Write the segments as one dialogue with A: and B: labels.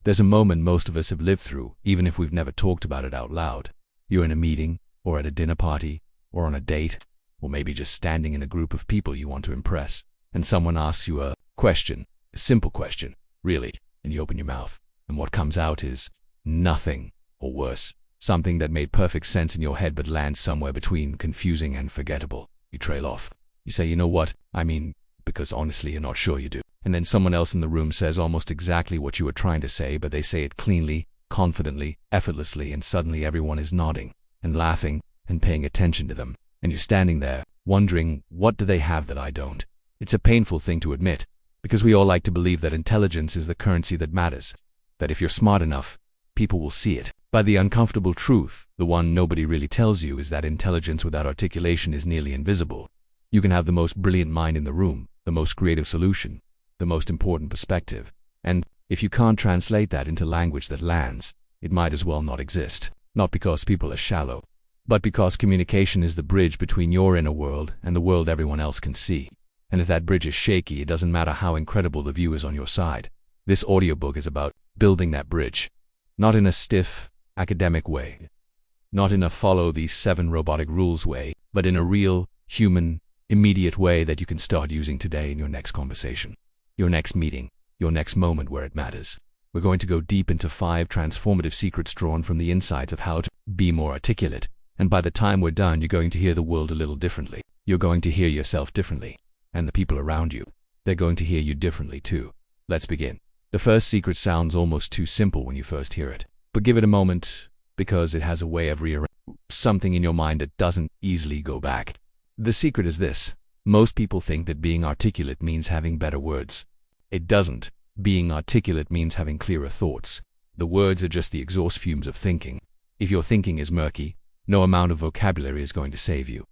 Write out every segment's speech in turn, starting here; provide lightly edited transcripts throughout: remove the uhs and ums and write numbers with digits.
A: There's a moment most of us have lived through, even if we've never talked about it out loud. You're in a meeting, or at a dinner party, or on a date, or maybe just standing in a group of people you want to impress, and someone asks you a question, a simple question, really, and you open your mouth, and what comes out is nothing, or worse, something that made perfect sense in your head but lands somewhere between confusing and forgettable. You trail off. You say, you know what, I mean, because honestly you're not sure you do. And then someone else in the room says almost exactly what you were trying to say, but they say it cleanly, confidently, effortlessly, and suddenly everyone is nodding and laughing and paying attention to them. And you're standing there, wondering, what do they have that I don't? It's a painful thing to admit, because we all like to believe that intelligence is the currency that matters, that if you're smart enough, people will see it. But the uncomfortable truth, the one nobody really tells you, is that intelligence without articulation is nearly invisible. You can have the most brilliant mind in the room, the most creative solution, the most important perspective, and if you can't translate that into language that lands, it might as well not exist. Not because people are shallow, but because communication is the bridge between your inner world and the world everyone else can see. And if that bridge is shaky, it doesn't matter how incredible the view is on your side. This audiobook is about building that bridge, not in a stiff, academic way, not in a follow these 7 robotic rules way, but in a real, human, immediate way that you can start using today in your next conversation, your next meeting, your next moment where it matters. We're going to go deep into 5 transformative secrets drawn from the insights of how to be more articulate. And by the time we're done, you're going to hear the world a little differently. You're going to hear yourself differently. And the people around you, they're going to hear you differently too. Let's begin. The first secret sounds almost too simple when you first hear it. But give it a moment, because it has a way of rearranging something in your mind that doesn't easily go back. The secret is this. Most people think that being articulate means having better words. It doesn't. Being articulate means having clearer thoughts. The words are just the exhaust fumes of thinking. If your thinking is murky, no amount of vocabulary is going to save you.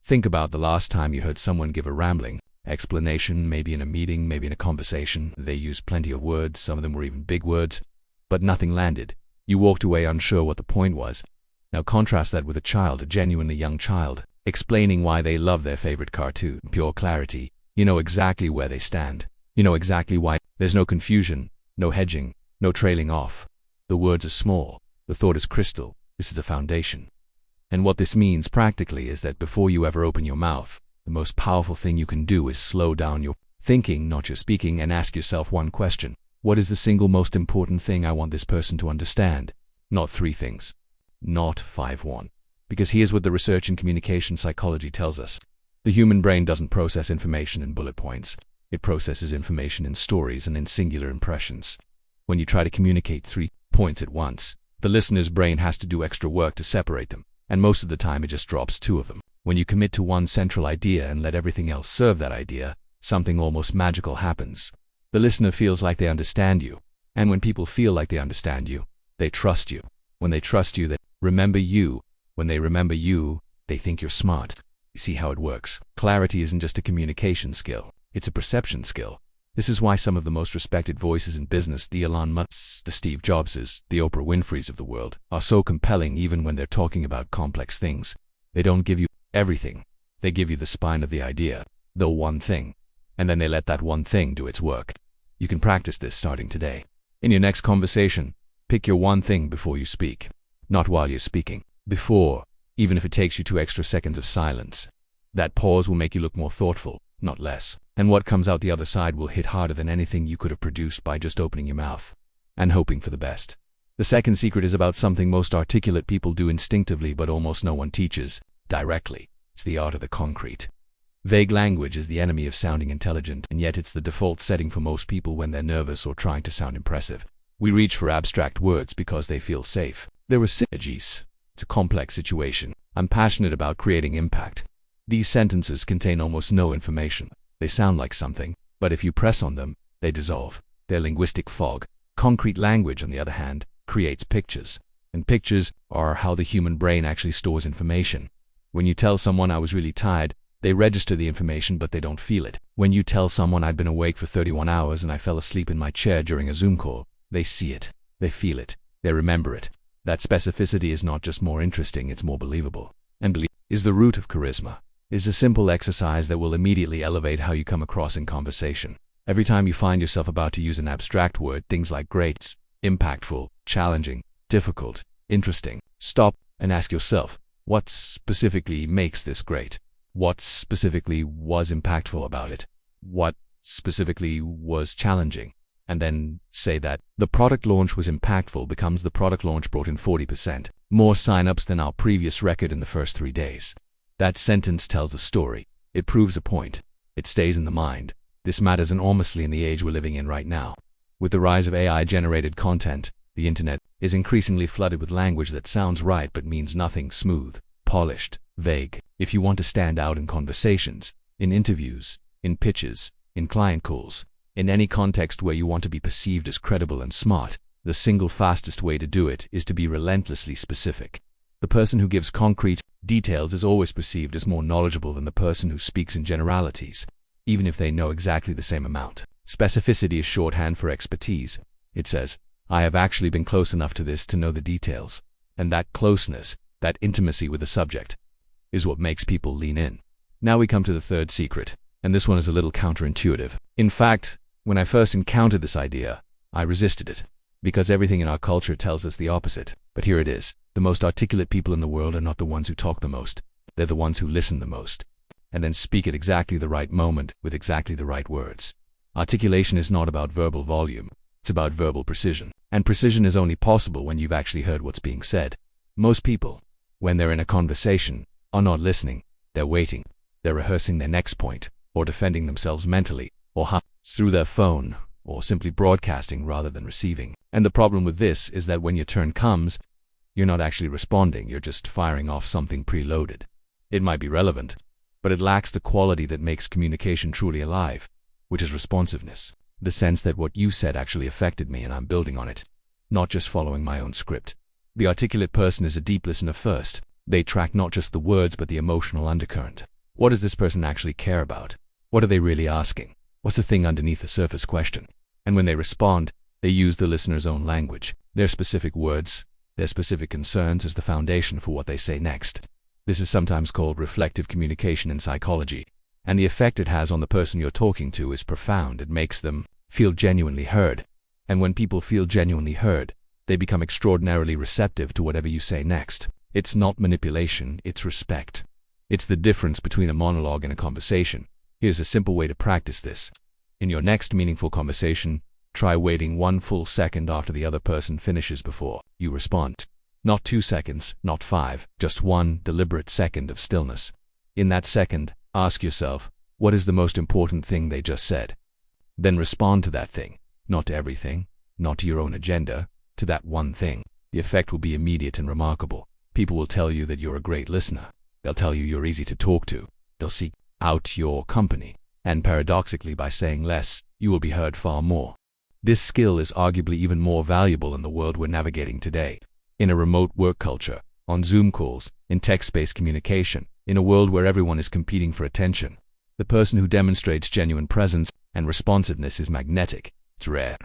A: Think about the last time you heard someone give a rambling explanation, maybe in a meeting, maybe in a conversation. They used plenty of words, some of them were even big words, but nothing landed. You walked away unsure what the point was. Now contrast that with a child, a genuinely young child, explaining why they love their favorite cartoon. Pure clarity. You know exactly where they stand. You know exactly why. There's no confusion, no hedging, no trailing off. The words are small. The thought is crystal. This is the foundation. And what this means practically is that before you ever open your mouth, the most powerful thing you can do is slow down your thinking, not your speaking, and ask yourself one question. What is the single most important thing I want this person to understand? Not 3 things. Not 5-1. Because here's what the research in communication psychology tells us. The human brain doesn't process information in bullet points. It processes information in stories and in singular impressions. When you try to communicate 3 points at once, the listener's brain has to do extra work to separate them, and most of the time it just drops 2 of them. When you commit to one central idea and let everything else serve that idea, something almost magical happens. The listener feels like they understand you, and when people feel like they understand you, they trust you. When they trust you, they remember you. When they remember you, they think you're smart. You see how it works. Clarity isn't just a communication skill. It's a perception skill. This is why some of the most respected voices in business, the Elon Musks, the Steve Jobses, the Oprah Winfreys of the world, are so compelling even when they're talking about complex things. They don't give you everything. They give you the spine of the idea, the one thing, and then they let that one thing do its work. You can practice this starting today. In your next conversation, pick your one thing before you speak. Not while you're speaking. Before, even if it takes you 2 extra seconds of silence. That pause will make you look more thoughtful, not less. And what comes out the other side will hit harder than anything you could have produced by just opening your mouth and hoping for the best. The second secret is about something most articulate people do instinctively but almost no one teaches directly. It's the art of the concrete. Vague language is the enemy of sounding intelligent, and yet it's the default setting for most people when they're nervous or trying to sound impressive. We reach for abstract words because they feel safe. There are synergies. It's a complex situation. I'm passionate about creating impact. These sentences contain almost no information. They sound like something, but if you press on them, they dissolve. They're linguistic fog. Concrete language, on the other hand, creates pictures. And pictures are how the human brain actually stores information. When you tell someone I was really tired, they register the information but they don't feel it. When you tell someone I'd been awake for 31 hours and I fell asleep in my chair during a Zoom call, they see it, they feel it, they remember it. That specificity is not just more interesting, it's more believable. And belief is the root of charisma. It's a simple exercise that will immediately elevate how you come across in conversation. Every time you find yourself about to use an abstract word, things like great, impactful, challenging, difficult, interesting. Stop and ask yourself, what specifically makes this great? What specifically was impactful about it? What specifically was challenging? And then say that the product launch was impactful becomes the product launch brought in 40% more signups than our previous record in the first 3 days. That sentence tells a story. It proves a point. It stays in the mind. This matters enormously in the age we're living in right now. With the rise of AI-generated content, the internet is increasingly flooded with language that sounds right but means nothing: smooth, polished, vague. If you want to stand out in conversations, in interviews, in pitches, in client calls, in any context where you want to be perceived as credible and smart, the single fastest way to do it is to be relentlessly specific. The person who gives concrete details is always perceived as more knowledgeable than the person who speaks in generalities, even if they know exactly the same amount. Specificity is shorthand for expertise. It says, I have actually been close enough to this to know the details. And that closeness, that intimacy with the subject, is what makes people lean in. Now we come to the third secret, and this one is a little counterintuitive. In fact, when I first encountered this idea, I resisted it, because everything in our culture tells us the opposite. But here it is. The most articulate people in the world are not the ones who talk the most. They're the ones who listen the most, and then speak at exactly the right moment with exactly the right words. Articulation is not about verbal volume. It's about verbal precision. And precision is only possible when you've actually heard what's being said. Most people, when they're in a conversation, are not listening. They're waiting. They're rehearsing their next point, or defending themselves mentally, or through their phone, or simply broadcasting rather than receiving. And the problem with this is that when your turn comes, you're not actually responding, you're just firing off something preloaded. It might be relevant, but it lacks the quality that makes communication truly alive, which is responsiveness. The sense that what you said actually affected me and I'm building on it, not just following my own script. The articulate person is a deep listener first. They track not just the words but the emotional undercurrent. What does this person actually care about? What are they really asking? What's the thing underneath the surface question? And when they respond, they use the listener's own language, their specific words, their specific concerns as the foundation for what they say next. This is sometimes called reflective communication in psychology, and the effect it has on the person you're talking to is profound. It makes them feel genuinely heard. And when people feel genuinely heard, they become extraordinarily receptive to whatever you say next. It's not manipulation, it's respect. It's the difference between a monologue and a conversation. Here's a simple way to practice this. In your next meaningful conversation, try waiting 1 full second after the other person finishes before you respond. Not 2 seconds, not 5, just 1 deliberate second of stillness. In that second, ask yourself, what is the most important thing they just said? Then respond to that thing, not to everything, not to your own agenda, to that one thing. The effect will be immediate and remarkable. People will tell you that you're a great listener. They'll tell you you're easy to talk to. They'll seek out your company. And paradoxically, by saying less, you will be heard far more. This skill is arguably even more valuable in the world we're navigating today. In a remote work culture, on Zoom calls, in text-based communication, in a world where everyone is competing for attention, the person who demonstrates genuine presence and responsiveness is magnetic. It's rare,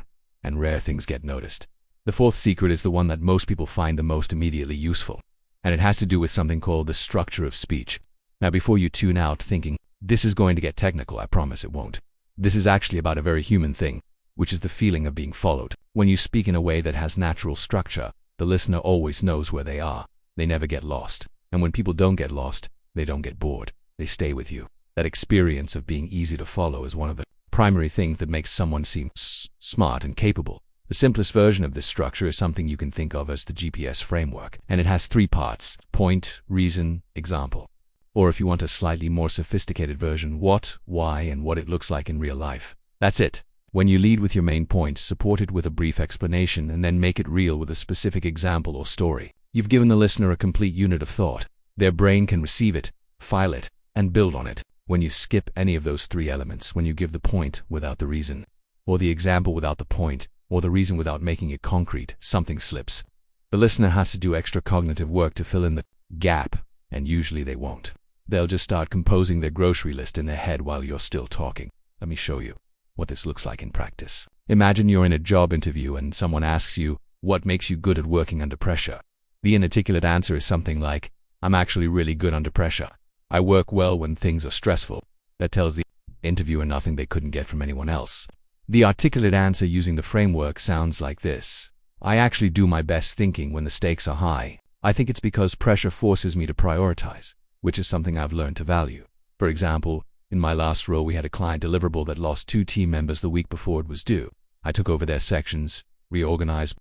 A: and rare things get noticed. The fourth secret is the one that most people find the most immediately useful, and it has to do with something called the structure of speech. Now, before you tune out thinking, this is going to get technical, I promise it won't. This is actually about a very human thing, which is the feeling of being followed. When you speak in a way that has natural structure, the listener always knows where they are. They never get lost. And when people don't get lost, they don't get bored. They stay with you. That experience of being easy to follow is one of the primary things that makes someone seem smart and capable. The simplest version of this structure is something you can think of as the GPS framework, and it has 3 parts: point, reason, example. Or if you want a slightly more sophisticated version, what, why, and what it looks like in real life. That's it. When you lead with your main point, support it with a brief explanation, and then make it real with a specific example or story, you've given the listener a complete unit of thought. Their brain can receive it, file it, and build on it. When you skip any of those 3 elements, when you give the point without the reason, or the example without the point, or the reason without making it concrete, something slips. The listener has to do extra cognitive work to fill in the gap, and usually they won't. They'll just start composing their grocery list in their head while you're still talking. Let me show you what this looks like in practice. Imagine you're in a job interview and someone asks you, what makes you good at working under pressure? The inarticulate answer is something like, I'm actually really good under pressure. I work well when things are stressful. That tells the interviewer nothing they couldn't get from anyone else. The articulate answer using the framework sounds like this. I actually do my best thinking when the stakes are high. I think it's because pressure forces me to prioritize, which is something I've learned to value. For example, in my last role, we had a client deliverable that lost 2 team members the week before it was due. I took over their sections, reorganized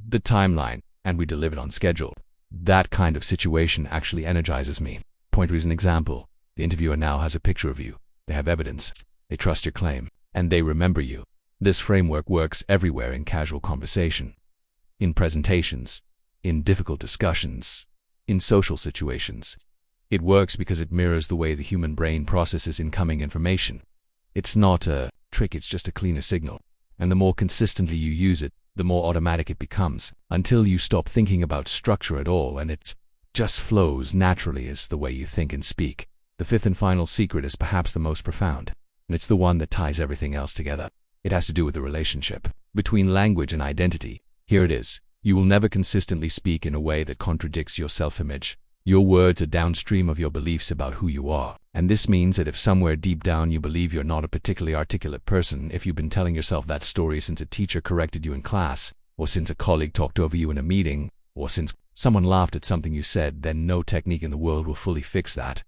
A: the timeline, and we delivered on schedule. That kind of situation actually energizes me. Point is an example. The interviewer now has a picture of you. They have evidence. They trust your claim, and they remember you. This framework works everywhere in casual conversation, in presentations, in difficult discussions, in social situations. It works because it mirrors the way the human brain processes incoming information. It's not a trick, it's just a cleaner signal. And the more consistently you use it, the more automatic it becomes, until you stop thinking about structure at all and it just flows naturally as the way you think and speak. The fifth and final secret is perhaps the most profound, and it's the one that ties everything else together. It has to do with the relationship between language and identity. Here it is. You will never consistently speak in a way that contradicts your self-image. Your words are downstream of your beliefs about who you are. And this means that if somewhere deep down you believe you're not a particularly articulate person, if you've been telling yourself that story since a teacher corrected you in class, or since a colleague talked over you in a meeting, or since someone laughed at something you said, then no technique in the world will fully fix that,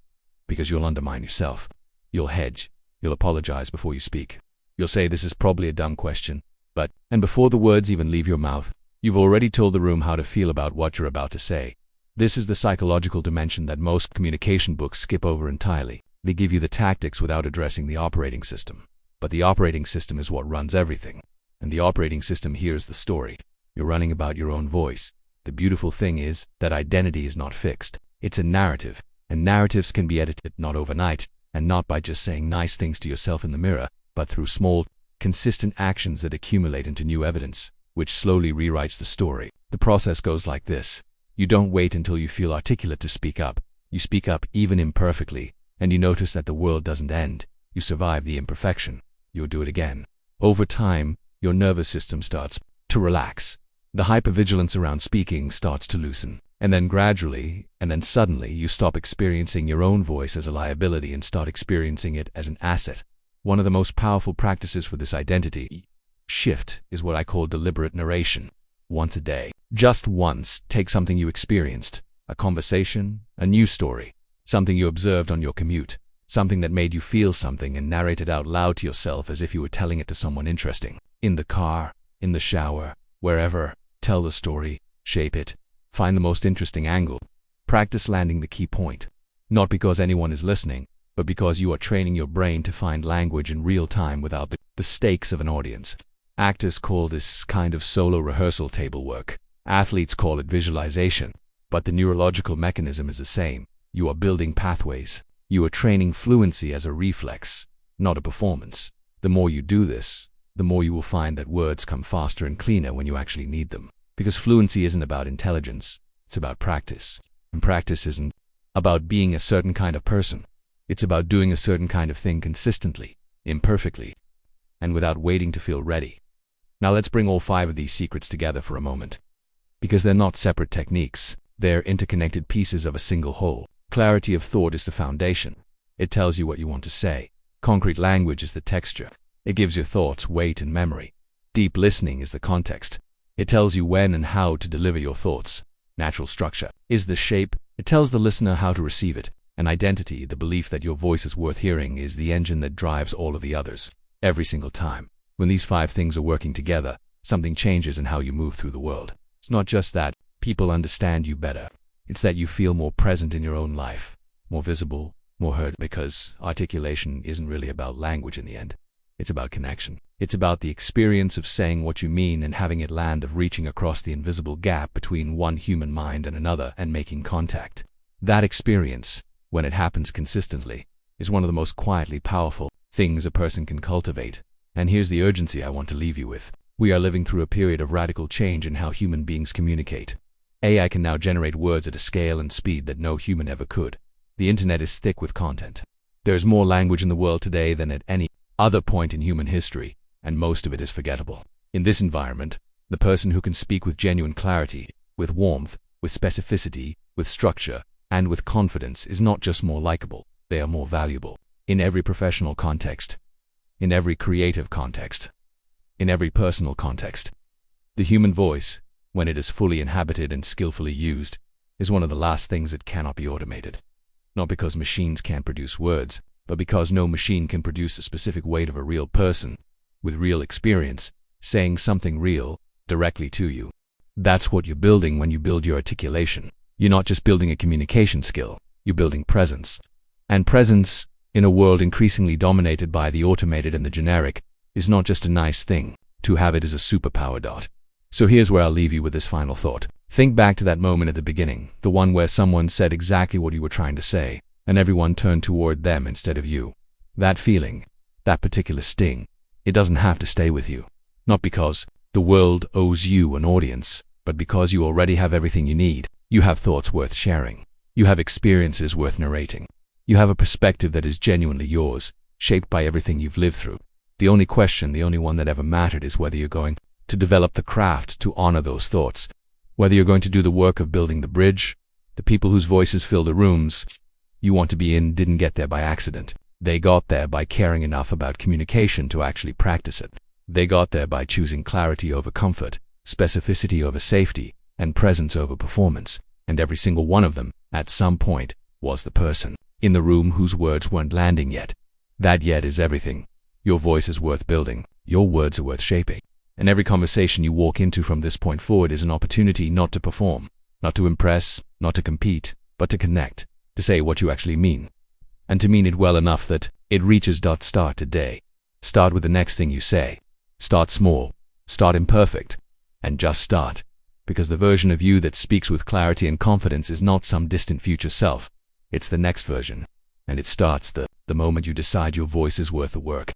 A: because you'll undermine yourself. You'll hedge. You'll apologize before you speak. You'll say this is probably a dumb question, but, and before the words even leave your mouth, you've already told the room how to feel about what you're about to say. This is the psychological dimension that most communication books skip over entirely. They give you the tactics without addressing the operating system. But the operating system is what runs everything. And the operating system here is the story. You're running about your own voice. The beautiful thing is that identity is not fixed. It's a narrative. And narratives can be edited not overnight, and not by just saying nice things to yourself in the mirror, but through small, consistent actions that accumulate into new evidence, which slowly rewrites the story. The process goes like this. You don't wait until you feel articulate to speak up. You speak up even imperfectly, and you notice that the world doesn't end. You survive the imperfection. You'll do it again. Over time, your nervous system starts to relax. The hypervigilance around speaking starts to loosen. And then gradually, and then suddenly, you stop experiencing your own voice as a liability and start experiencing it as an asset. One of the most powerful practices for this identity shift is what I call deliberate narration. Once a day, just once, take something you experienced, a conversation, a news story, something you observed on your commute, something that made you feel something, and narrate it out loud to yourself as if you were telling it to someone interesting. In the car, in the shower, wherever, tell the story, shape it, find the most interesting angle. Practice landing the key point, not because anyone is listening, but because you are training your brain to find language in real time without the stakes of an audience. Actors call this kind of solo rehearsal table work. Athletes call it visualization. But the neurological mechanism is the same. You are building pathways. You are training fluency as a reflex, not a performance. The more you do this, the more you will find that words come faster and cleaner when you actually need them. Because fluency isn't about intelligence, it's about practice. And practice isn't about being a certain kind of person. It's about doing a certain kind of thing consistently, imperfectly, and without waiting to feel ready. Now let's bring all 5 of these secrets together for a moment. Because they're not separate techniques, they're interconnected pieces of a single whole. Clarity of thought is the foundation. It tells you what you want to say. Concrete language is the texture. It gives your thoughts weight and memory. Deep listening is the context. It tells you when and how to deliver your thoughts. Natural structure is the shape. It tells the listener how to receive it. And identity, the belief that your voice is worth hearing, is the engine that drives all of the others. Every single time. When these 5 things are working together, something changes in how you move through the world. It's not just that people understand you better. It's that you feel more present in your own life, more visible, more heard, because articulation isn't really about language in the end. It's about connection. It's about the experience of saying what you mean and having it land, of reaching across the invisible gap between one human mind and another and making contact. That experience, when it happens consistently, is one of the most quietly powerful things a person can cultivate. And here's the urgency I want to leave you with. We are living through a period of radical change in how human beings communicate. AI can now generate words at a scale and speed that no human ever could. The internet is thick with content. There's more language in the world today than at any other point in human history, and most of it is forgettable. In this environment, the person who can speak with genuine clarity, with warmth, with specificity, with structure, and with confidence is not just more likable, they are more valuable. In every professional context, in every creative context, in every personal context. The human voice when it is fully inhabited and skillfully used, is one of the last things that cannot be automated. Not because machines can't produce words, but because no machine can produce a specific weight of a real person, with real experience, saying something real, directly to you. That's what you're building when you build your articulation. You're not just building a communication skill, you're building presence. And presence, in a world increasingly dominated by the automated and the generic, is not just a nice thing. To have it is a superpower. So here's where I'll leave you with this final thought. Think back to that moment at the beginning, the one where someone said exactly what you were trying to say, and everyone turned toward them instead of you. That feeling, that particular sting, it doesn't have to stay with you. Not because the world owes you an audience, but because you already have everything you need. You have thoughts worth sharing. You have experiences worth narrating. You have a perspective that is genuinely yours, shaped by everything you've lived through. The only question, the only one that ever mattered, is whether you're going to develop the craft to honor those thoughts, whether you're going to do the work of building the bridge. The people whose voices fill the rooms you want to be in didn't get there by accident. They got there by caring enough about communication to actually practice it. They got there by choosing clarity over comfort, specificity over safety, and presence over performance. And every single one of them, at some point, was the person in the room whose words weren't landing yet. That yet is everything. Your voice is worth building. Your words are worth shaping. And every conversation you walk into from this point forward is an opportunity not to perform, not to impress, not to compete, but to connect, to say what you actually mean, and to mean it well enough that it reaches. Start today. Start with the next thing you say. Start small, start imperfect, and just start, because the version of you that speaks with clarity and confidence is not some distant future self. It's the next version, and it starts the moment you decide your voice is worth the work.